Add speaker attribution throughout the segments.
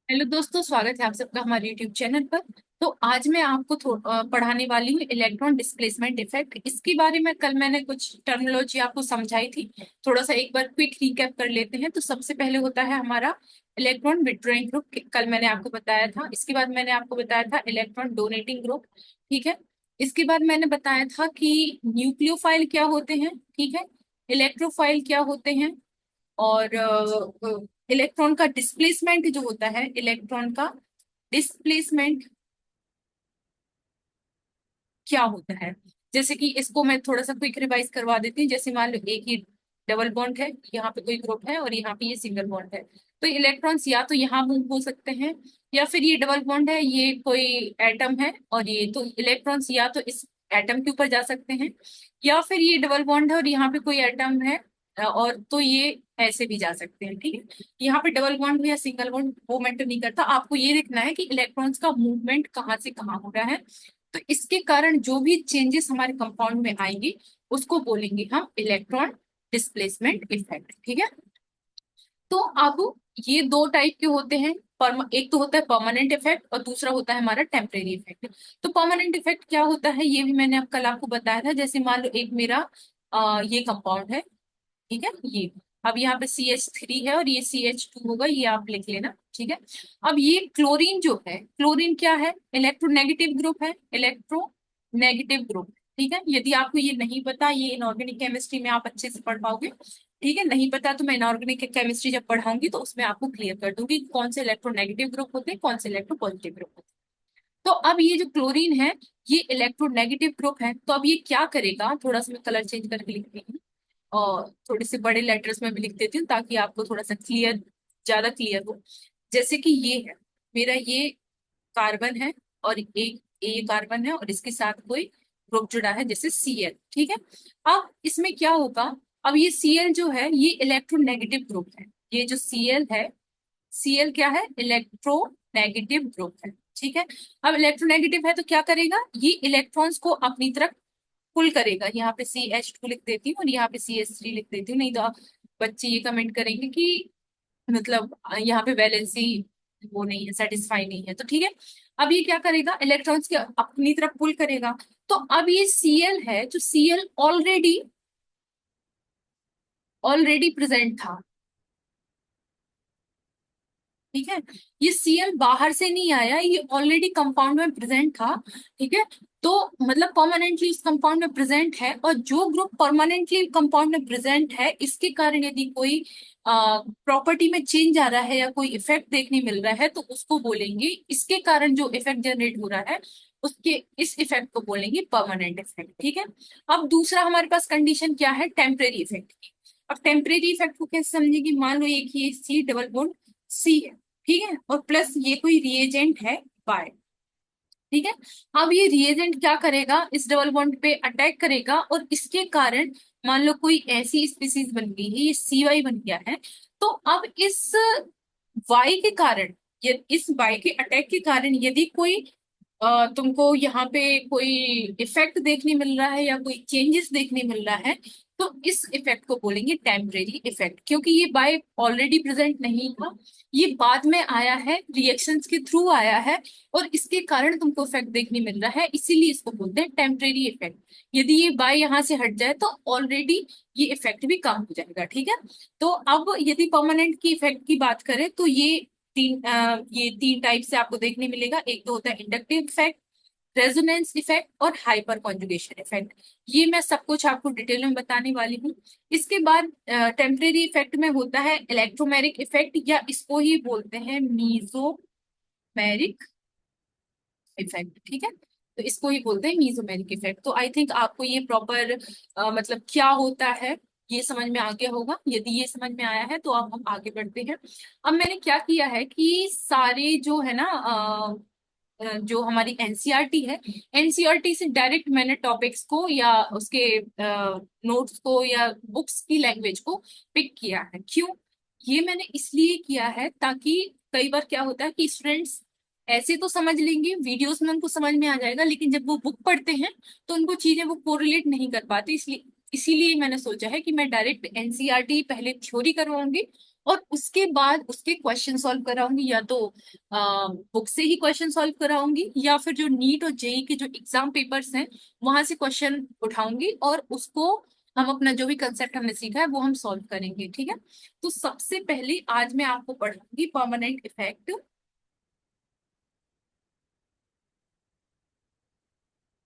Speaker 1: Hello दोस्तों, स्वागत है आप सबका हमारे यूट्यूब चैनल पर। तो आज मैं आपको पढ़ाने वाली हूँ इलेक्ट्रॉन डिस्प्लेसमेंट इफेक्ट। इसके बारे में कल मैंने कुछ टर्मिनोलॉजी आपको समझाई थी। थोड़ा सा एक बार क्विक रिकैप कर लेते हैं। तो सबसे पहले होता है हमारा इलेक्ट्रॉन विड्रॉइंग ग्रुप, कल मैंने आपको बताया था। इसके बाद मैंने आपको बताया था इलेक्ट्रॉन डोनेटिंग ग्रुप। ठीक है। इसके बाद मैंने बताया था कि न्यूक्लियोफाइल क्या होते हैं। ठीक है। इलेक्ट्रोफाइल क्या होते हैं। और इलेक्ट्रॉन का डिस्प्लेसमेंट जो होता है, इलेक्ट्रॉन का डिस्प्लेसमेंट क्या होता है। जैसे कि इसको मैं थोड़ा सा क्विक रिवाइज करवा देती हूँ। जैसे मान लो एक ही डबल बॉन्ड है, यहाँ पे कोई ग्रुप है और यहाँ पे ये सिंगल बॉन्ड है। तो इलेक्ट्रॉन्स या तो यहाँ मूव हो सकते हैं, या फिर ये डबल बॉन्ड है, ये कोई एटम है और ये तो इलेक्ट्रॉन्स या तो इस एटम के ऊपर जा सकते हैं, या फिर ये डबल बॉन्ड है और यहाँ पे कोई एटम है, और तो ये ऐसे भी जा सकते हैं। ठीक है। यहाँ पे डबल बॉन्ड हो या सिंगल बॉन्ड वो मैटर नहीं करता, आपको ये देखना है कि इलेक्ट्रॉन्स का मूवमेंट कहाँ से कहाँ हो रहा है। तो इसके कारण जो भी चेंजेस हमारे कंपाउंड में आएंगे उसको बोलेंगे हम इलेक्ट्रॉन डिस्प्लेसमेंट इफेक्ट। ठीक है। तो अब ये दो टाइप के होते हैं। एक तो होता है परमानेंट इफेक्ट और दूसरा होता है हमारा टेम्परेरी इफेक्ट। तो परमानेंट इफेक्ट क्या होता है ये भी मैंने अब कल आपको बताया था। जैसे मान लो एक मेरा ये कंपाउंड है। ठीक है। ये अब यहाँ पे CH3 है और ये CH2 होगा, ये आप लिख लेना। ठीक है। अब ये क्लोरीन जो है, क्लोरीन क्या है, इलेक्ट्रोनेगेटिव ग्रुप है। Electronegative group. ठीक है। यदि आपको ये नहीं पता, ये इनऑर्गेनिक केमिस्ट्री में आप अच्छे से पढ़ पाओगे। ठीक है। नहीं पता तो मैं इनऑर्गेनिक केमिस्ट्री जब पढ़ाऊंगी तो उसमें आपको क्लियर कर दूंगी कि कौन से इलेक्ट्रोनेगेटिव ग्रुप होते हैं, कौन से इलेक्ट्रोपॉजिटिव ग्रुप होते हैं। तो अब ये जो क्लोरीन है, ये इलेक्ट्रोनेगेटिव ग्रुप है। तो अब ये क्या करेगा, थोड़ा सा मैं कलर चेंज करके लिखती हूँ और थोड़े से बड़े लेटर्स में भी लिख देती हूँ ताकि आपको थोड़ा सा क्लियर, ज्यादा क्लियर हो। जैसे कि ये है मेरा, ये कार्बन है और एक ए कार्बन है और इसके साथ कोई ग्रुप जुड़ा है जैसे Cl। ठीक है। अब इसमें क्या होगा, अब ये Cl जो है ये इलेक्ट्रोनेगेटिव ग्रुप है। ये जो Cl है, Cl क्या है, इलेक्ट्रोनेगेटिव ग्रुप है। ठीक है। अब इलेक्ट्रोनेगेटिव है तो क्या करेगा, ये इलेक्ट्रॉन्स को अपनी तरफ पुल करेगा। यहाँ पे CH2 लिख देती हूँ और यहाँ पे CH3 लिख देती हूँ, नहीं तो बच्चे ये कमेंट करेंगे कि मतलब यहाँ पे वैलेंसी वो नहीं है, सेटिस्फाई नहीं है। तो ठीक है। अब ये क्या करेगा, इलेक्ट्रॉन्स के अपनी तरफ पुल करेगा। तो अब ये Cl है, जो Cl ऑलरेडी ऑलरेडी प्रेजेंट था। ठीक है। ये Cl बाहर से नहीं आया, ये ऑलरेडी कंपाउंड में प्रेजेंट था। ठीक है। तो मतलब परमानेंटली इस कंपाउंड में प्रेजेंट है, और जो ग्रुप परमानेंटली कंपाउंड में प्रेजेंट है इसके कारण यदि कोई प्रॉपर्टी में चेंज आ रहा है या कोई इफेक्ट देखने मिल रहा है तो उसको बोलेंगे, इसके कारण जो इफेक्ट जनरेट हो रहा है उसके, इस इफेक्ट को बोलेंगे परमानेंट इफेक्ट। ठीक है। अब दूसरा हमारे पास कंडीशन क्या है, टेम्परेरी इफेक्ट की। अब टेम्परेरी इफेक्ट को कैसे समझेंगे, मान लो एक ही सी डबल बॉन्ड सी है। ठीक है। और प्लस ये कोई रिएजेंट है बाय। ठीक है। अब ये रिएजेंट क्या करेगा, इस डबल बॉन्ड पे अटैक करेगा और इसके कारण मान लो कोई ऐसी स्पीसीज बन गई है, ये CY बन गया है। तो अब इस वाई के कारण, इस वाई के अटैक के कारण यदि कोई तुमको यहाँ पे कोई इफेक्ट देखने मिल रहा है या कोई चेंजेस देखने मिल रहा है, तो इस इफेक्ट को बोलेंगे टेम्परेरी इफेक्ट। क्योंकि ये बाय ऑलरेडी प्रेजेंट नहीं था, ये बाद में आया है, रिएक्शंस के थ्रू आया है, और इसके कारण तुमको इफेक्ट देखने मिल रहा है, इसीलिए इसको बोलते हैं टेम्परेरी इफेक्ट। यदि ये बाय यहाँ से हट जाए तो ऑलरेडी ये इफेक्ट भी कम हो जाएगा। ठीक है। तो अब यदि परमानेंट की इफेक्ट की बात करें तो ये तीन टाइप से आपको देखने मिलेगा। एक तो होता है इंडक्टिव इफेक्ट, रेजोनेंस इफेक्ट और हाइपर कॉन्जुगेशन इफेक्ट। ये मैं सब कुछ आपको डिटेल में बताने वाली हूँ। इसके बाद टेम्परेरी इफेक्ट में होता है इलेक्ट्रोमेरिक इफेक्ट, या इसको ही बोलते हैं मीजोमेरिक इफेक्ट। ठीक है। तो इसको ही बोलते हैं मीजोमेरिक इफेक्ट। तो आई थिंक आपको ये प्रॉपर मतलब क्या होता है ये समझ में आ गया होगा। यदि ये समझ में आया है तो अब हम आगे बढ़ते हैं। अब मैंने क्या किया है कि सारे जो है ना जो हमारी एनसीईआरटी है, एनसीईआरटी से डायरेक्ट मैंने टॉपिक्स को या उसके नोट्स को या बुक्स की लैंग्वेज को पिक किया है। क्यों, ये मैंने इसलिए किया है ताकि कई बार क्या होता है कि स्टूडेंट्स ऐसे तो समझ लेंगे, वीडियोस में उनको समझ में आ जाएगा, लेकिन जब वो बुक पढ़ते हैं तो उनको चीजें वो कोरिलेट नहीं कर पाते। इसलिए इसीलिए मैंने सोचा है कि मैं डायरेक्ट एनसीईआरटी पहले थ्योरी करवाऊंगी और उसके बाद उसके क्वेश्चन सॉल्व कराऊंगी, या तो बुक से ही क्वेश्चन सॉल्व कराऊंगी, या फिर जो नीट और जेई के जो एग्जाम पेपर्स हैं वहां से क्वेश्चन उठाऊंगी, और उसको हम अपना जो भी कंसेप्ट हमने सीखा है वो हम सॉल्व करेंगे। ठीक है, तो सबसे पहले आज मैं आपको पढ़ाऊंगी परमानेंट इफेक्ट।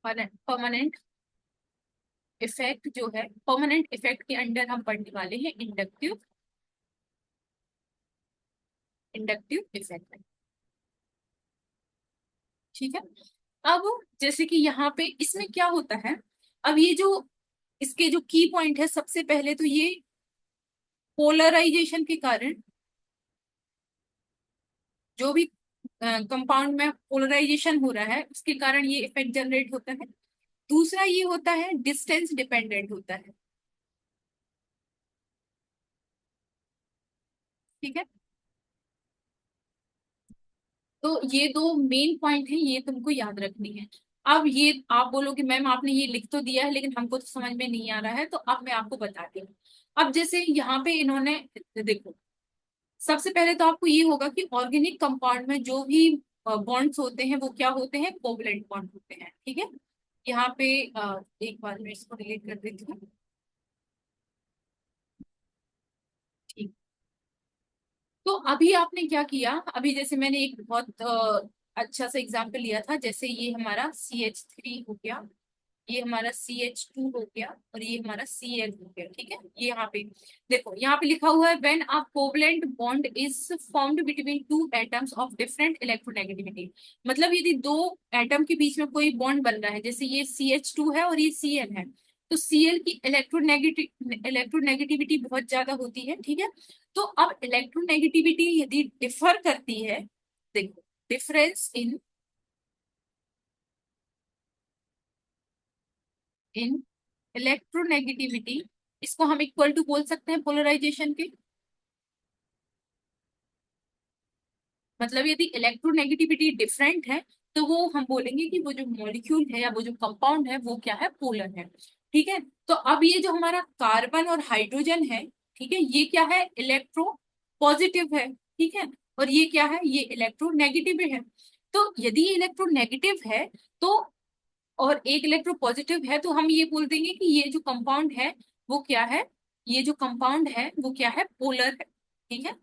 Speaker 1: परमानेंट इफेक्ट जो है, परमानेंट इफेक्ट के अंडर हम पढ़ने वाले हैं इंडक्टिव, इंडक्टिव इफेक्ट। ठीक है, अब जैसे कि यहाँ पे इसमें क्या होता है, अब ये जो इसके जो की पॉइंट है, सबसे पहले तो ये पोलराइजेशन के कारण, जो भी कंपाउंड में पोलराइजेशन हो रहा है उसके कारण ये इफेक्ट जनरेट होता है। दूसरा ये होता है डिस्टेंस डिपेंडेंट होता है। ठीक है, तो ये दो मेन पॉइंट है, ये तुमको याद रखनी है। अब ये आप बोलोगे मैम आपने ये लिख तो दिया है लेकिन हमको तो समझ में नहीं आ रहा है, तो अब मैं आपको बताती हूँ। अब जैसे यहाँ पे इन्होंने, देखो सबसे पहले तो आपको ये होगा कि ऑर्गेनिक कंपाउंड में जो भी बॉन्ड्स होते हैं वो क्या होते हैं, कोवलेंट बॉन्ड होते हैं। ठीक है, यहाँ पे एक बार मैं इसको डिलीट कर देती हूँ। ठीक, तो अभी आपने क्या किया, अभी जैसे मैंने एक बहुत अच्छा सा एग्जाम्पल लिया था, जैसे ये हमारा CH3 हो गया, ये हमारा CH2 हो गया, और ये हमारा Cl हो गया। ठीक है, ये यहाँ पे देखो, यहाँ पे लिखा हुआ है when a covalent bond is formed between two atoms of different electronegativity. मतलब यदि दो एटम के बीच में कोई बॉन्ड बन रहा है, जैसे ये CH2 है और ये Cl है, तो Cl की इलेक्ट्रोनेगेटिविटी बहुत ज्यादा होती है। ठीक है, तो अब इलेक्ट्रोनेगेटिविटी यदि डिफर करती है, देखो डिफरेंस इन इलेक्ट्रोनेगेटिविटी, इसको हम इक्वल टू बोल सकते हैं पोलराइजेशन के। मतलब यदि इलेक्ट्रोनेगेटिविटी डिफरेंट है तो वो हम बोलेंगे कि वो जो मॉलिक्यूल है या वो जो कंपाउंड है वो क्या है, पोलर है। ठीक है, तो अब ये जो हमारा कार्बन और हाइड्रोजन है, ठीक है, ये क्या है, इलेक्ट्रो पॉजिटिव है। ठीक है, और ये क्या है, ये इलेक्ट्रोनेगेटिव है। तो यदि ये इलेक्ट्रोनेगेटिव है तो, और एक इलेक्ट्रो पॉजिटिव है, तो हम ये बोल देंगे कि ये जो कंपाउंड है वो क्या है, ये जो कंपाउंड है वो क्या है, पोलर है। ठीक है,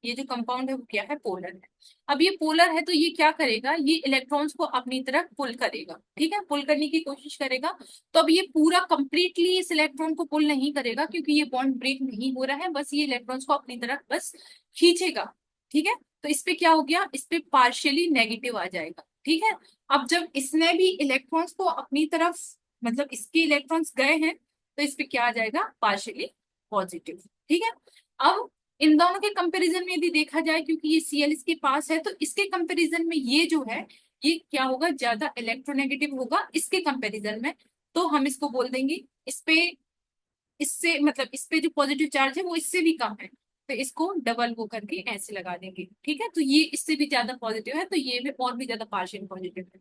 Speaker 1: ये जो कंपाउंड है वो क्या है, पोलर है। अब ये पोलर है तो ये क्या करेगा, ये इलेक्ट्रॉन्स को अपनी तरफ पुल करेगा। ठीक है, पुल करने की कोशिश करेगा। तो अब ये पूरा कंप्लीटली इस इलेक्ट्रॉन को पुल नहीं करेगा, क्योंकि ये बॉन्ड ब्रेक नहीं हो रहा है, बस ये इलेक्ट्रॉन्स को अपनी तरफ बस खींचेगा। ठीक है, तो इस पे क्या हो गया, इस पे पार्शियली नेगेटिव आ जाएगा। ठीक है, अब जब इसने भी इलेक्ट्रॉन्स को अपनी तरफ, मतलब इसके इलेक्ट्रॉन्स गए हैं, तो इस पे क्या आ जाएगा, पार्शियली पॉजिटिव। ठीक है, अब इन दोनों के कंपैरिजन में यदि देखा जाए, क्योंकि ये Cl इसके पास है, तो इसके कंपैरिजन में ये जो है, ये क्या होगा, ज्यादा इलेक्ट्रोनेगेटिव होगा इसके कंपैरिजन में। तो हम इसको बोल देंगे, इस पे, इससे मतलब इस पे जो पॉजिटिव चार्ज है वो इससे भी कम है, तो इसको डबल वो करके ऐसे लगा देंगे। ठीक है, तो ये इससे भी ज्यादा पॉजिटिव है, तो ये भी और भी ज्यादा पार्शियल पॉजिटिव है।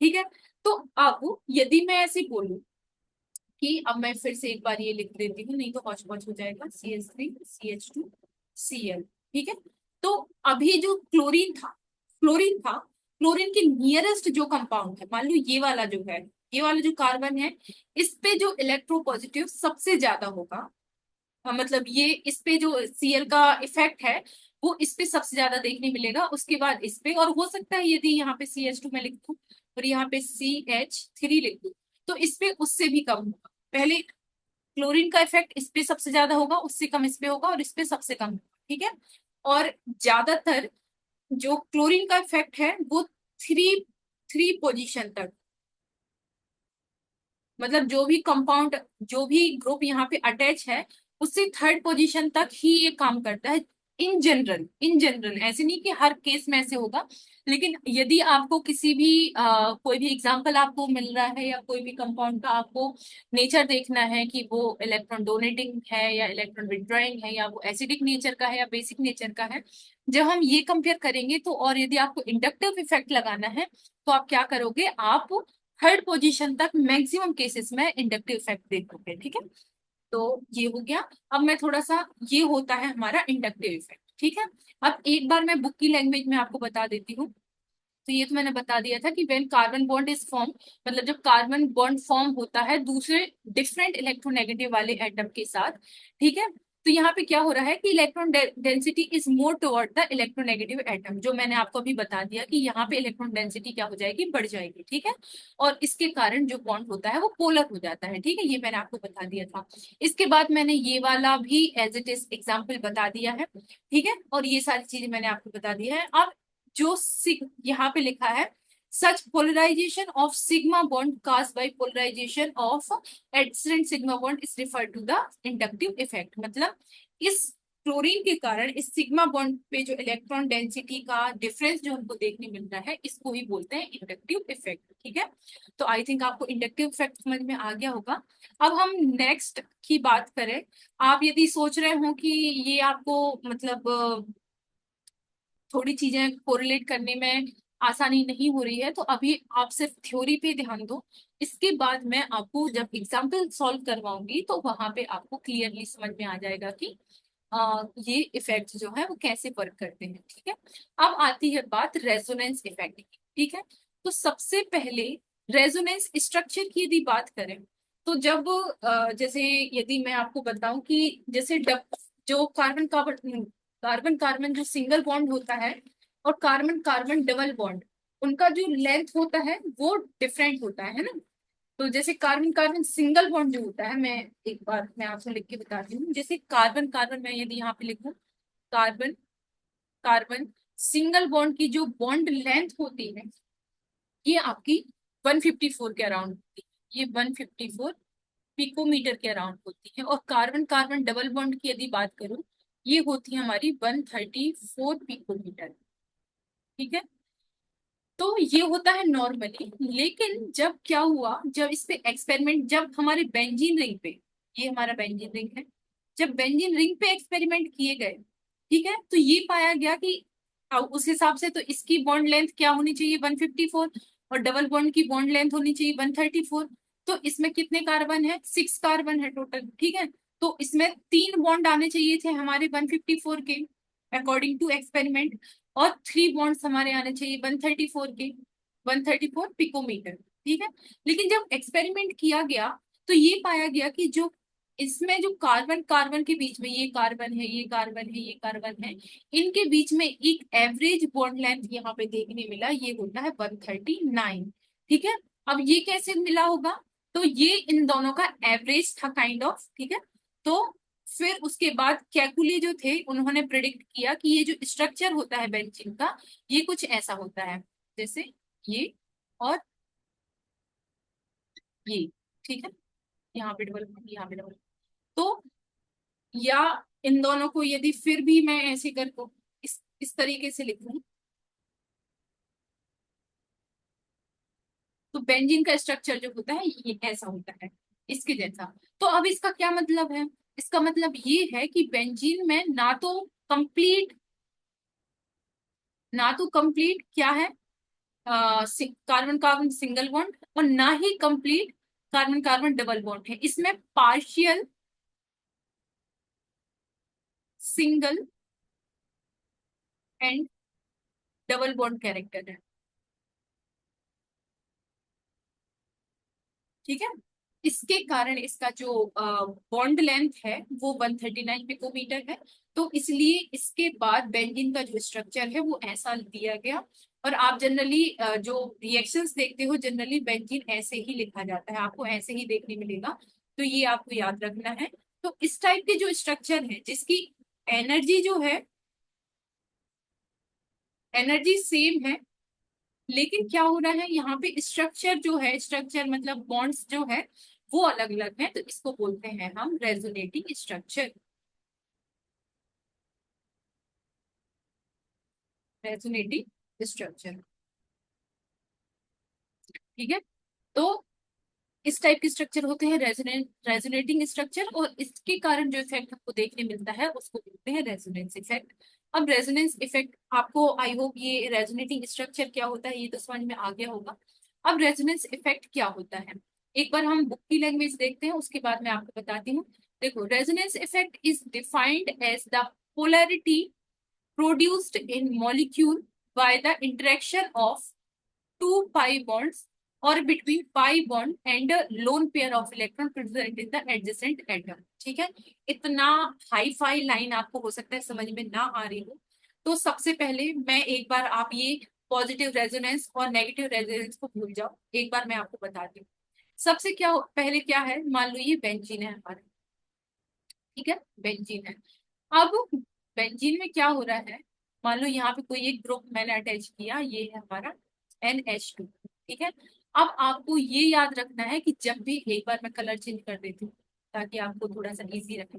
Speaker 1: ठीक है, तो अब यदि मैं ऐसे बोलूं कि, अब मैं फिर से एक बार ये लिख देती हूँ, नहीं तो हौच पौच हो जाएगा, CH3 CH2 Cl। ठीक है, तो अभी जो क्लोरीन के नियरेस्ट जो कंपाउंड है, मान लो ये वाला जो है, ये वाला जो कार्बन है, इस पे जो इलेक्ट्रोपॉजिटिव सबसे ज्यादा होगा, मतलब ये इस पे जो Cl का इफेक्ट है वो इस पे सबसे ज्यादा देखने मिलेगा, उसके बाद इस पे, और हो सकता है यदि यहाँ पे CH2 में लिख दूं और यहाँ पे CH3 लिख दूं, तो इस पे उससे भी कम होगा। पहले क्लोरीन का इफेक्ट इस पे सबसे ज्यादा होगा, उससे कम इस पे होगा, और इस पे सबसे कम होगा। ठीक है, और ज्यादातर जो क्लोरीन का इफेक्ट है वो थ्री थ्री पोजीशन तक, मतलब जो भी कंपाउंड, जो भी ग्रुप यहाँ पे अटैच है उससे थर्ड पोजीशन तक ही ये काम करता है। इन जनरल ऐसे नहीं कि हर केस में ऐसे होगा, लेकिन यदि आपको किसी भी कोई भी एग्जांपल आपको मिल रहा है, या कोई भी कंपाउंड का आपको नेचर देखना है कि वो इलेक्ट्रॉन डोनेटिंग है या इलेक्ट्रॉन विड्रॉइंग है, या वो एसिडिक नेचर का है या बेसिक नेचर का है, जब हम ये कंपेयर करेंगे तो, और यदि आपको इंडक्टिव इफेक्ट लगाना है तो आप क्या करोगे, आप थर्ड पोजीशन तक मैक्सिमम केसेस में इंडक्टिव इफेक्ट देखोगे। ठीक है, तो ये हो गया। अब मैं थोड़ा सा, ये होता है हमारा इंडक्टिव इफेक्ट, ठीक है। अब एक बार मैं बुक की लैंग्वेज में आपको बता देती हूँ। तो ये तो मैंने बता दिया था कि when carbon bond is form, मतलब जब कार्बन बॉन्ड फॉर्म होता है दूसरे डिफरेंट इलेक्ट्रोनेगेटिव वाले एटम के साथ, ठीक है। तो यहाँ पे क्या हो रहा है कि electron density is more toward the electronegative atom, जो मैंने आपको अभी बता दिया कि यहाँ पे इलेक्ट्रॉन डेंसिटी क्या हो जाएगी, बढ़ जाएगी, ठीक है। और इसके कारण जो बॉन्ड होता है वो पोलर हो जाता है, ठीक है, ये मैंने आपको बता दिया था। इसके बाद मैंने ये वाला भी एज इट इज एग्जाम्पल बता दिया है, ठीक है, और ये सारी चीजें मैंने आपको बता दी है। अब जो यहाँ पे लिखा है, such polarization of sigma bond cast by polarization of adjacent sigma bond is refer to the inductive effect. मतलब इस क्लोरीन के कारण इस सिग्मा बॉन्ड पे जो इलेक्ट्रॉन डेंसिटी का डिफरेंस जो हमको देखने मिल रहा है, इसको ही बोलते हैं इंडक्टिव इफेक्ट, ठीक है। तो आई थिंक आपको इंडक्टिव इफेक्ट समझ में आ गया होगा। अब हम नेक्स्ट की बात करें। आप यदि सोच रहे हो कि ये आपको मतलब थोड़ी चीजें कोरिलेट करने में आसानी नहीं हो रही है, तो अभी आप सिर्फ थ्योरी पे ध्यान दो। इसके बाद मैं आपको जब एग्जाम्पल सॉल्व करवाऊंगी तो वहां पे आपको क्लियरली समझ में आ जाएगा कि ये इफेक्ट जो है वो कैसे वर्क करते हैं, ठीक है। अब आती है बात रेजोनेंस इफेक्ट की, ठीक है। तो सबसे पहले रेजोनेंस स्ट्रक्चर की यदि बात करें, तो जब जैसे यदि मैं आपको बताऊं कि जैसे जो कार्बन कार्बन कार्बन कार्बन जो सिंगल बॉन्ड होता है और कार्बन कार्बन डबल बॉन्ड, उनका जो लेंथ होता है वो डिफरेंट होता है ना। तो जैसे कार्बन कार्बन सिंगल बॉन्ड जो होता है, मैं एक बार मैं आपको लिख के बताती हूँ। जैसे कार्बन कार्बन मैं यदि यहाँ पे लिखूं, कार्बन कार्बन सिंगल बॉन्ड की जो बॉन्ड लेंथ होती है ये आपकी 154 के अराउंड होती है, ये 154 पिकोमीटर के अराउंड होती है। और कार्बन कार्बन डबल बॉन्ड की यदि बात करूं, ये होती है हमारी 134 पिकोमीटर, ठीक है। तो ये होता है नॉर्मली, लेकिन जब क्या हुआ, जब इस पे एक्सपेरिमेंट, जब हमारे बेंजीन रिंग पे, ये हमारा बेंजीन रिंग है, जब बेंजीन रिंग पे एक्सपेरिमेंट किए गए, ठीक है, तो ये पाया गया कि उस हिसाब से तो इसकी बॉन्ड लेंथ क्या होनी चाहिए, 154, और डबल बॉन्ड की बॉन्ड लेंथ होनी चाहिए 134। तो इसमें कितने कार्बन है, 6 कार्बन है टोटल, ठीक है। तो इसमें 3 बॉन्ड आने चाहिए थे हमारे 154 के अकॉर्डिंग टू एक्सपेरिमेंट, और 3 बॉन्ड्स हमारे आने चाहिए 134 के, 134 पिकोमीटर, ठीक है। लेकिन जब एक्सपेरिमेंट किया गया तो ये पाया गया कि जो इसमें जो कार्बन कार्बन के बीच में, ये कार्बन है, ये कार्बन है, ये कार्बन है, इनके बीच में एक एवरेज बॉन्ड लेंथ यहाँ पे देखने मिला, ये होता है 139, ठीक है। अब ये कैसे मिला होगा, तो ये इन दोनों का एवरेज था काइंड ऑफ, ठीक है। तो फिर उसके बाद कैकुले जो थे उन्होंने प्रिडिक्ट किया कि ये जो स्ट्रक्चर होता है बेंजीन का, ये कुछ ऐसा होता है, जैसे ये और ये, ठीक है। यहाँ पे डबल, यहाँ पे डबल। तो या इन दोनों को यदि फिर भी मैं ऐसे कर को इस तरीके से लिखूं, तो बेंजीन का स्ट्रक्चर जो होता है ये ऐसा होता है, इसके जैसा। तो अब इसका क्या मतलब है, इसका मतलब ये है कि बेंजीन में कंप्लीट ना तो कंप्लीट क्या है, कार्बन कार्बन सिंगल बॉन्ड, और ना ही complete carbon carbon double bond है, इसमें partial single and double bond character है, ठीक है। इसके कारण इसका जो बॉन्ड लेंथ है वो 139 पिकोमीटर है। तो इसलिए इसके बाद बेंजीन का जो स्ट्रक्चर है वो ऐसा दिया गया। और आप जनरली जो रिएक्शंस देखते हो, जनरली बेंजीन ऐसे ही लिखा जाता है, आपको ऐसे ही देखने मिलेगा। तो ये आपको याद रखना है। तो इस टाइप के जो स्ट्रक्चर है जिसकी एनर्जी जो है, एनर्जी सेम है, लेकिन क्या हो रहा है यहाँ पे स्ट्रक्चर जो है, स्ट्रक्चर मतलब बॉन्ड्स जो है वो अलग अलग है, तो इसको बोलते हैं हम रेजोनेटिंग स्ट्रक्चर, रेजोनेटिंग स्ट्रक्चर, ठीक है। तो इस टाइप के स्ट्रक्चर होते हैं रेजोनेटिंग स्ट्रक्चर, और इसके कारण जो इफेक्ट आपको देखने मिलता है उसको बोलते हैं रेजोनेंस इफेक्ट। अब रेजोनेंस इफेक्ट आपको, आई होप ये रेजोनेटिंग स्ट्रक्चर क्या होता है ये तो समझ में आ गया होगा। अब रेजोनेंस इफेक्ट क्या होता है, एक बार हम बुक की लैंग्वेज देखते हैं, उसके बाद मैं आपको बताती हूँ। देखो, resonance effect is defined as the polarity produced in molecule by the interaction of two pi bonds or between pi bond and a lone pair of electron present in the adjacent atom। ठीक है, इतना hi fi line आपको हो सकता है समझ में ना आ रही हो, तो सबसे पहले मैं एक बार, आप ये पॉजिटिव रेजोनेंस और नेगेटिव रेजोनेंस को भूल जाओ, एक बार मैं आपको बताती हूँ। सबसे क्या पहले क्या है, मान लो ये बेंजीन है हमारा, ठीक है, बेंजीन है। अब बेंजीन में क्या हो रहा है, मान लो यहाँ पे कोई एक ग्रुप मैंने अटैच किया, ये है हमारा NH2, ठीक है। अब आपको ये याद रखना है कि जब भी, एक बार मैं कलर चेंज कर देती हूँ ताकि आपको थोड़ा सा इजी रखे,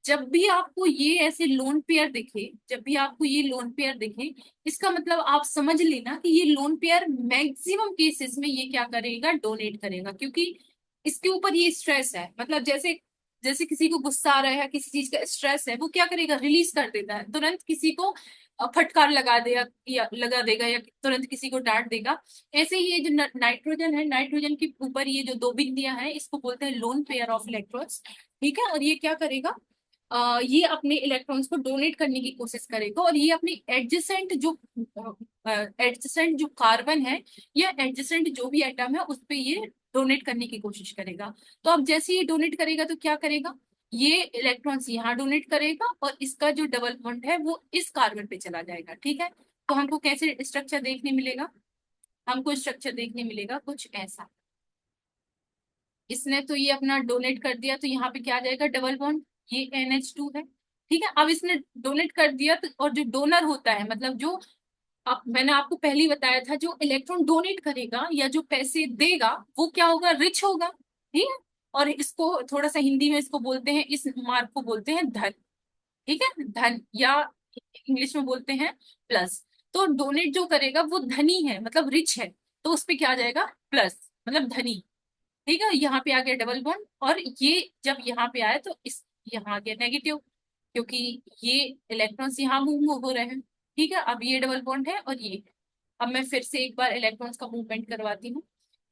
Speaker 1: जब भी आपको ये ऐसे लोन पेयर दिखे, जब भी आपको ये लोन पेयर दिखे, इसका मतलब आप समझ लेना कि ये लोन पेयर मैक्सिमम केसेस में ये क्या करेगा, डोनेट करेगा, क्योंकि इसके ऊपर ये स्ट्रेस है। मतलब जैसे जैसे किसी को गुस्सा आ रहा है या किसी चीज का स्ट्रेस है, वो क्या करेगा, रिलीज कर देता है तुरंत, किसी को फटकार लगा देगा या लगा देगा, या तुरंत किसी को डांट देगा। ऐसे ही ये जो नाइट्रोजन है, नाइट्रोजन के ऊपर ये जो दो बिंदियां हैं, इसको बोलते हैं लोन पेयर ऑफ इलेक्ट्रॉन्स, ठीक है। और ये क्या करेगा, ये अपने इलेक्ट्रॉन्स को डोनेट करने की कोशिश करेगा, और ये अपनी एडजेसेंट जो कार्बन है या एडजेसेंट जो भी एटम है उस पे ये डोनेट करने की कोशिश करेगा। तो अब जैसे ये डोनेट करेगा तो क्या करेगा, ये इलेक्ट्रॉन्स यहाँ डोनेट करेगा और इसका जो डबल बॉन्ड है वो इस कार्बन पे चला जाएगा, ठीक है। तो हमको कैसे स्ट्रक्चर देखने मिलेगा, हमको स्ट्रक्चर देखने मिलेगा कुछ ऐसा। इसने तो ये अपना डोनेट कर दिया, तो यहाँ पे क्या आ जाएगा, डबल बॉन्ड, ये NH2 है, ठीक है। अब इसने डोनेट कर दिया तो, और जो डोनर होता है, मतलब जो, अब मैंने आपको पहले ही बताया था, जो इलेक्ट्रॉन डोनेट करेगा या जो पैसे देगा वो क्या होगा, रिच होगा, ठीक है। और इसको थोड़ा सा हिंदी में इसको बोलते हैं, इस मार्क को बोलते हैं धन, ठीक है, धन, या इंग्लिश में बोलते हैं प्लस। तो डोनेट जो करेगा वो धनी है, मतलब रिच है, तो उस पे क्या आ जाएगा, प्लस, मतलब धनी, ठीक है। यहाँ पे आ गया डबल बॉन्ड, और ये जब यहाँ पे आया तो इस, यहाँ आ गया नेगेटिव, क्योंकि ये इलेक्ट्रॉन्स यहाँ मूव हो रहे हैं, ठीक है। अब ये डबल बॉन्ड है और ये, अब मैं फिर से एक बार इलेक्ट्रॉन्स का मूवमेंट करवाती हूँ,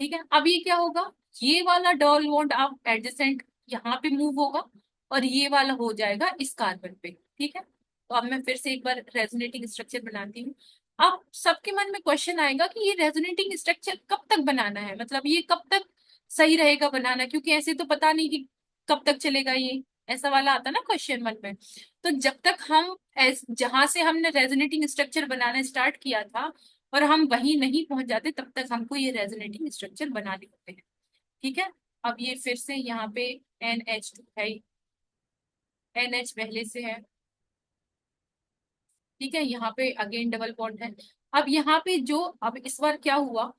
Speaker 1: ठीक है। अब ये क्या होगा, ये वाला डबल बॉन्ड अब एडजेसेंट यहाँ पे मूव होगा, और ये वाला हो जाएगा इस कार्बन पे, ठीक है। तो अब मैं फिर से एक बार रेजोनेटिंग स्ट्रक्चर बनाती हूँ। अब सबके मन में क्वेश्चन आएगा कि ये रेजोनेटिंग स्ट्रक्चर कब तक बनाना है, मतलब ये कब तक सही रहेगा बनाना, क्योंकि ऐसे तो पता नहीं कि कब तक चलेगा ये, ऐसा वाला आता ना क्वेश्चन मन में। तो जब तक हम जहां से हमने रेजोनेटिंग स्ट्रक्चर बनाना स्टार्ट किया था और हम वहीं नहीं पहुंच जाते, तब तक हमको ये रेजोनेटिंग स्ट्रक्चर बनाने होते हैं, ठीक है। अब ये फिर से यहाँ पे NH2 है, NH पहले से है, ठीक है। यहाँ पे अगेन डबल बॉन्ड है। अब यहाँ पे जो, अब इस बार क्या हुआ,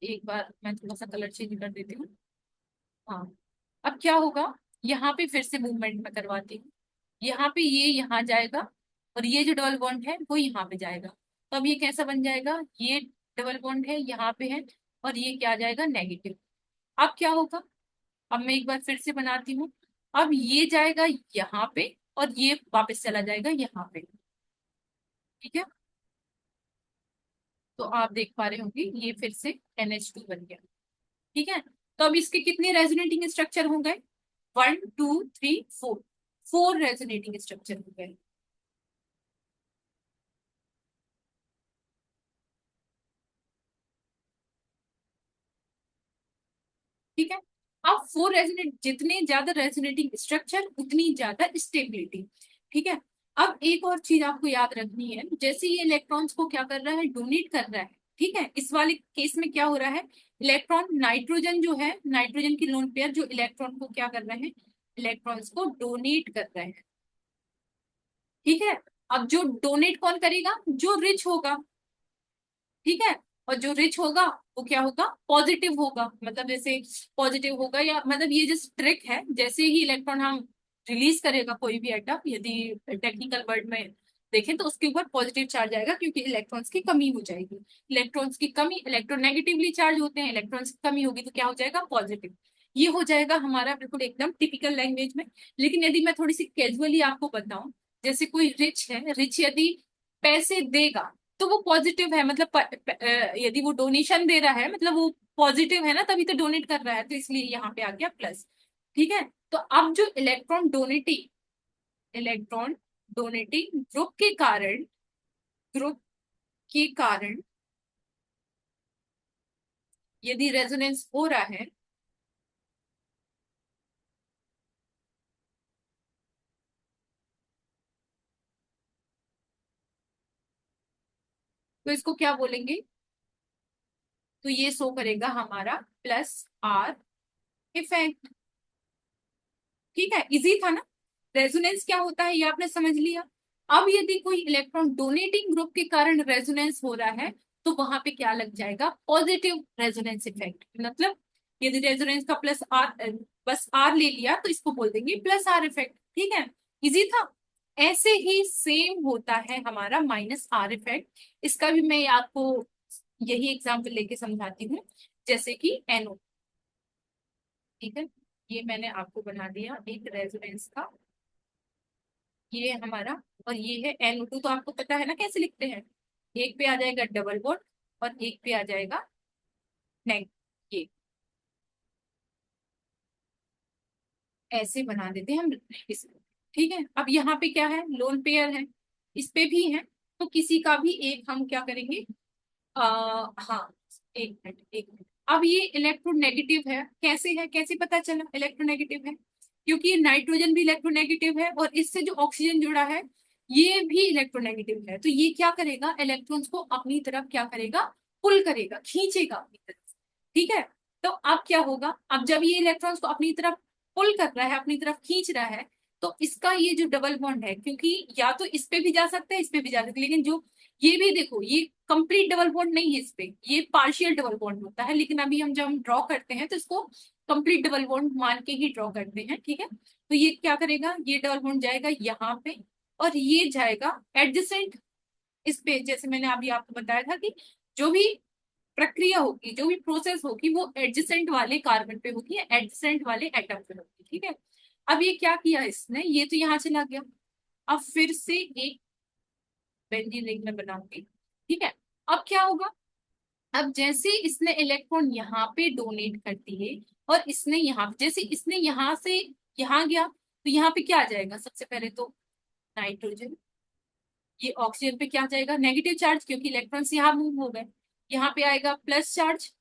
Speaker 1: एक बार मैं थोड़ा सा कलर चेंज कर देती हूँ, हाँ। अब क्या होगा, यहाँ पे फिर से मूवमेंट में करवाती हूँ, यहाँ पे ये यहाँ जाएगा, और ये जो डबल बॉन्ड है वो यहाँ पे जाएगा। तो अब ये कैसा बन जाएगा, ये डबल बॉन्ड है यहाँ पे है, और ये क्या आ जाएगा, नेगेटिव। अब क्या होगा, अब मैं एक बार फिर से बनाती हूँ, अब ये जाएगा यहाँ पे और ये वापस चला जाएगा यहाँ पे, ठीक है। तो आप देख पा रहे होंगे ये फिर से NH2 बन गया, ठीक है। तो अब इसके कितने रेजोनेटिंग स्ट्रक्चर हो गए, 1 2 3 4, 4 रेजोनेटिंग स्ट्रक्चर हो गए, ठीक है। अब 4 रेजोनेट, जितने ज्यादा रेजोनेटिंग स्ट्रक्चर उतनी ज्यादा स्टेबिलिटी, ठीक है। अब एक और चीज आपको याद रखनी है, जैसे ये इलेक्ट्रॉन्स को क्या कर रहा है, डोनेट कर रहा है, ठीक है। इस वाले केस में क्या हो रहा है, इलेक्ट्रॉन, नाइट्रोजन जो है, नाइट्रोजन की लोन पेयर जो इलेक्ट्रॉन को क्या कर रहे हैं, इलेक्ट्रॉन्स को डोनेट कर रहे हैं, ठीक है। अब जो डोनेट कौन करेगा, जो रिच होगा, ठीक है। और जो रिच होगा वो क्या होगा, पॉजिटिव होगा, मतलब जैसे पॉजिटिव होगा, या मतलब ये जिस ट्रिक है, जैसे ही इलेक्ट्रॉन हम रिलीज करेगा कोई भी एटम, यदि टेक्निकल वर्ड में देखें तो उसके ऊपर पॉजिटिव चार्ज आएगा, क्योंकि इलेक्ट्रॉन्स की कमी हो जाएगी। इलेक्ट्रॉन्स की कमी, इलेक्ट्रॉन नेगेटिवली चार्ज होते हैं, इलेक्ट्रॉन्स की कमी होगी तो क्या हो जाएगा, पॉजिटिव। ये हो जाएगा हमारा बिल्कुल एकदम टिपिकल लैंग्वेज में। लेकिन यदि मैं थोड़ी सी कैजुअली आपको बताऊं, जैसे कोई रिच है, रिच यदि पैसे देगा तो वो पॉजिटिव है, मतलब यदि वो डोनेशन दे रहा है मतलब वो पॉजिटिव है ना, तभी तो डोनेट कर रहा है, तो इसलिए यहाँ पे आ गया प्लस। ठीक है, तो अब जो इलेक्ट्रॉन डोनेटिंग ग्रुप के कारण यदि रेजोनेंस हो रहा है, तो इसको क्या बोलेंगे, तो ये शो करेगा हमारा प्लस आर इफेक्ट। ठीक है, इजी था ना। रेजोनेंस क्या होता है ये आपने समझ लिया। अब यदि कोई इलेक्ट्रॉन डोनेटिंग ग्रुप के कारण रेजोनेंस हो रहा है, तो वहां पे क्या लग जाएगा, पॉजिटिव रेजोनेंस इफेक्ट। मतलब यदि रेजोनेंस का प्लस आर, बस आर ले लिया, तो इसको बोल देंगे प्लस आर इफेक्ट। ठीक है, इजी था। ऐसे ही सेम होता है हमारा माइनस आर इफेक्ट। इसका भी मैं आपको यही एग्जाम्पल लेके समझाती हूँ, जैसे कि एनओ। ठीक है, ये मैंने आपको बना दिया एक रेजोनेंस का, ये है हमारा, और ये है NO2। तो आपको पता है ना कैसे लिखते हैं, एक पे आ जाएगा डबल बॉन्ड और एक पे आ जाएगा नेग, ये ऐसे बना देते हैं हम इसको। ठीक है, अब यहाँ पे क्या है, लोन पेयर है, इस पे भी है, तो किसी का भी एक हम क्या करेंगे, हाँ, एक मिनट। अब ये इलेक्ट्रोनेगेटिव है, कैसे है, कैसे पता चला इलेक्ट्रोनेगेटिव है, क्योंकि नाइट्रोजन भी इलेक्ट्रोनेगेटिव है और इससे जो ऑक्सीजन जुड़ा है ये भी इलेक्ट्रोनेगेटिव है। तो ये क्या करेगा, इलेक्ट्रॉन्स को अपनी तरफ क्या करेगा, पुल करेगा, खींचेगा अपनी तरफ। ठीक है, तो अब क्या होगा, अब जब ये इलेक्ट्रॉन्स को अपनी तरफ पुल कर रहा है, अपनी तरफ खींच रहा है, तो इसका ये जो डबल बॉन्ड है, क्योंकि या तो इस पे भी जा सकता है, इस पे भी जा सकता है, लेकिन जो ये भी देखो, ये कंप्लीट डबल बॉन्ड नहीं है इस पे, ये पार्शियल डबल बॉन्ड होता है, लेकिन अभी हम जब हम ड्रॉ करते हैं तो इसको कंप्लीट डबल बॉन्ड मान के ही ड्रॉ करते हैं। ठीक है, तो ये क्या करेगा, ये डबल बॉन्ड जाएगा यहाँ पे और ये जाएगा एडजेसेंट इस पे। जैसे मैंने अभी आपको बताया था कि जो भी प्रक्रिया होगी, जो भी प्रोसेस होगी, वो एडजेसेंट वाले कार्बन पे होती है, एडजेसेंट वाले एटम पे होती है। ठीक है, अब ये क्या किया इसने, ये तो यहाँ चला गया, अब फिर से एक बेंजीन रिंग में बनाऊंगी। ठीक है, अब क्या होगा, अब जैसे इसने इलेक्ट्रॉन यहाँ पे डोनेट कर दिए और इसने यहाँ, जैसे इसने यहाँ से यहाँ गया, तो यहाँ पे क्या आ जाएगा, सबसे पहले तो नाइट्रोजन, ये ऑक्सीजन पे क्या आ जाएगा, नेगेटिव चार्ज, क्योंकि इलेक्ट्रॉन्स यहाँ मूव हो गए, यहाँ पे आएगा प्लस चार्ज।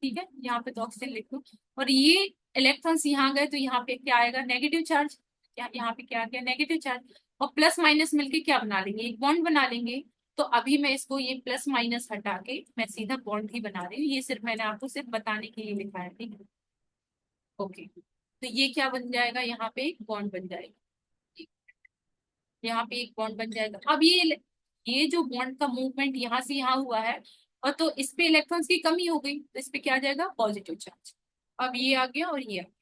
Speaker 1: ठीक है, यहाँ पे तो ऑक्सीजन लिख लो, और ये इलेक्ट्रॉन्स यहाँ गए तो यहाँ पे क्या आएगा, नेगेटिव चार्ज। यहाँ पे क्या आ गया, नेगेटिव चार्ज, और प्लस माइनस मिलके क्या बना लेंगे, एक बॉन्ड बना लेंगे। तो अभी मैं इसको ये प्लस माइनस हटा के मैं सीधा बॉन्ड ही बना रही हूँ, ये सिर्फ मैंने आपको सिर्फ बताने के लिए लिखा है। ठीक है, ओके, तो ये क्या बन जाएगा, यहाँ पे एक बॉन्ड बन जाएगा, यहाँ पे एक बॉन्ड बन जाएगा। अब ये जो बॉन्ड का मूवमेंट यहाँ से यहाँ हुआ है, और तो इस पे इलेक्ट्रॉन्स की कमी हो गई, तो इस पे क्या आ जाएगा, पॉजिटिव चार्ज। अब ये आ गया और ये आ गया।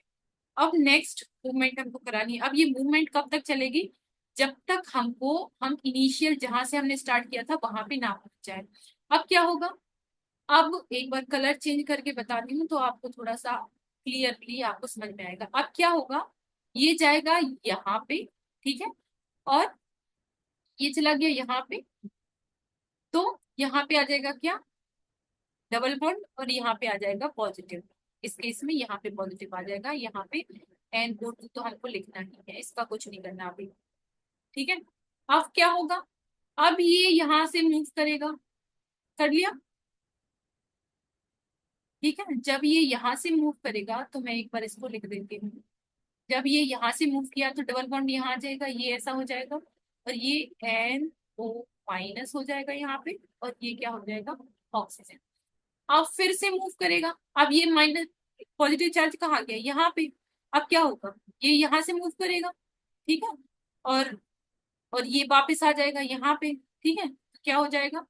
Speaker 1: अब नेक्स्ट मूवमेंट हमको करानी है। अब ये मूवमेंट कब तक चलेगी, जब तक हम इनिशियल जहां से हमने स्टार्ट किया था वहां पे ना पहुंच जाए। अब क्या होगा, अब एक बार कलर चेंज करके बताती हूँ तो आपको थोड़ा सा क्लियरली आपको समझ में आएगा। अब क्या होगा, ये जाएगा यहाँ पे, ठीक है, और ये चला गया यहाँ पे, तो यहाँ पे आ जाएगा क्या, डबल बॉन्ड, और यहाँ पे आ जाएगा पॉजिटिव। इस केस में यहाँ पे पॉजिटिव आ जाएगा, यहाँ पे NO2 तो हमको लिखना ही है, इसका कुछ नहीं करना अभी। ठीक है, अब क्या होगा, अब ये यहाँ से मूव करेगा, कर लिया। ठीक है, जब ये यहाँ से मूव करेगा तो मैं एक बार इसको लिख देती हूँ। जब ये यहाँ से मूव किया तो डबल बॉन्ड यहाँ आ जाएगा, ये ऐसा हो जाएगा, और ये NO माइनस हो जाएगा यहाँ पे, और ये क्या हो जाएगा, ऑक्सीजन। अब फिर से मूव करेगा, अब ये माइनस पॉजिटिव चार्ज कहाँ गया, यहाँ पे। अब क्या होगा, ये यहाँ से मूव करेगा, ठीक है, और और ये वापस आ जाएगा यहाँ पे। ठीक है, तो क्या हो जाएगा,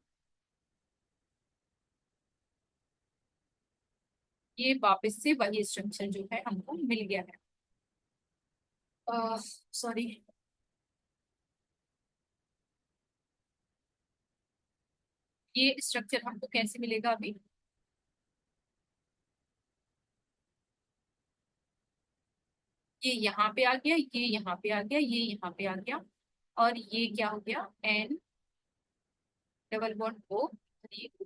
Speaker 1: ये वापस से वही स्ट्रक्चर जो है हमको मिल गया है। सॉरी, ये स्ट्रक्चर हमको कैसे मिलेगा अभी, ये यहाँ पे आ गया, ये यहाँ पे आ गया, ये यहाँ पे आ गया, और ये क्या हो गया, N डबल बॉन्ड O, ये O।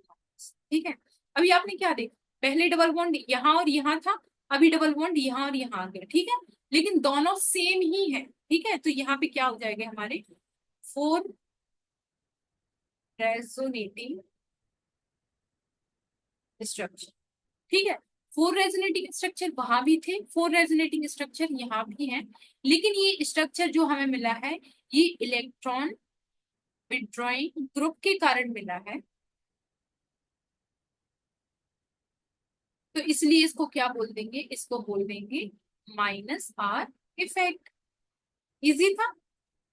Speaker 1: ठीक है, अभी आपने क्या देखा, पहले डबल बॉन्ड यहाँ और यहाँ था, अभी डबल बॉन्ड यहाँ और यहाँ आ गया, ठीक है, लेकिन दोनों सेम ही है, ठीक है, तो यहाँ पे क्या हो जाएगा हमारे 4 रेजोनेटिंग स्ट्रक्चर, ठीक है। 4 रेजोनेटिंग स्ट्रक्चर वहां भी थे, 4 रेजोनेटिंग स्ट्रक्चर यहाँ भी हैं, लेकिन ये स्ट्रक्चर जो हमें मिला है ये इलेक्ट्रॉन विड्रॉइंग ग्रुप के कारण मिला है, तो इसलिए इसको क्या बोल देंगे, इसको बोल देंगे माइनस आर इफेक्ट। इजी था,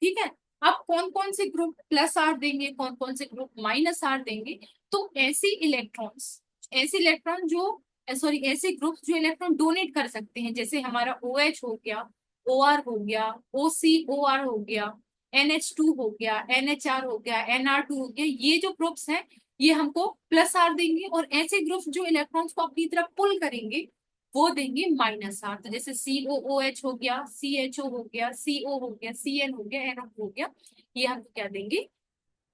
Speaker 1: ठीक है। अब कौन कौन से ग्रुप प्लस आर देंगे, कौन कौन से ग्रुप माइनस आर देंगे, तो ऐसे इलेक्ट्रॉन जो सॉरी ऐसे ग्रुप जो इलेक्ट्रॉन डोनेट कर सकते हैं, जैसे हमारा ओ एच हो गया, ओ आर हो गया, ओ सी ओ आर हो गया, एन एच टू हो गया, एन एच आर हो गया, एन आर टू हो गया, ये जो ग्रुप्स हैं ये हमको प्लस आर देंगे, और ऐसे ग्रुप्स जो इलेक्ट्रॉन्स को अपनी तरफ पुल करेंगे वो देंगे माइनस आर। तो जैसे सी ओ ओ एच हो गया, सी एच ओ हो गया, सी ओ हो गया, सी एन हो गया, एन हो गया, ये हम क्या देंगे,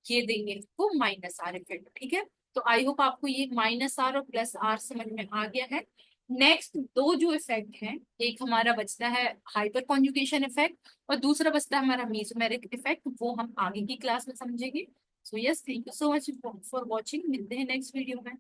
Speaker 1: ये देंगे इसको माइनस आर इफेक्ट, ठीक है। तो आई होप आपको ये माइनस आर और प्लस आर समझ में आ गया है। नेक्स्ट दो जो इफेक्ट हैं, एक हमारा बचता है हाइपर कॉन्जुगेशन इफेक्ट और दूसरा बचता है हमारा मेसोमेरिक इफेक्ट, वो हम आगे की क्लास में समझेंगे। So yes, thank you so much for watching, मिलते हैं नेक्स्ट वीडियो में।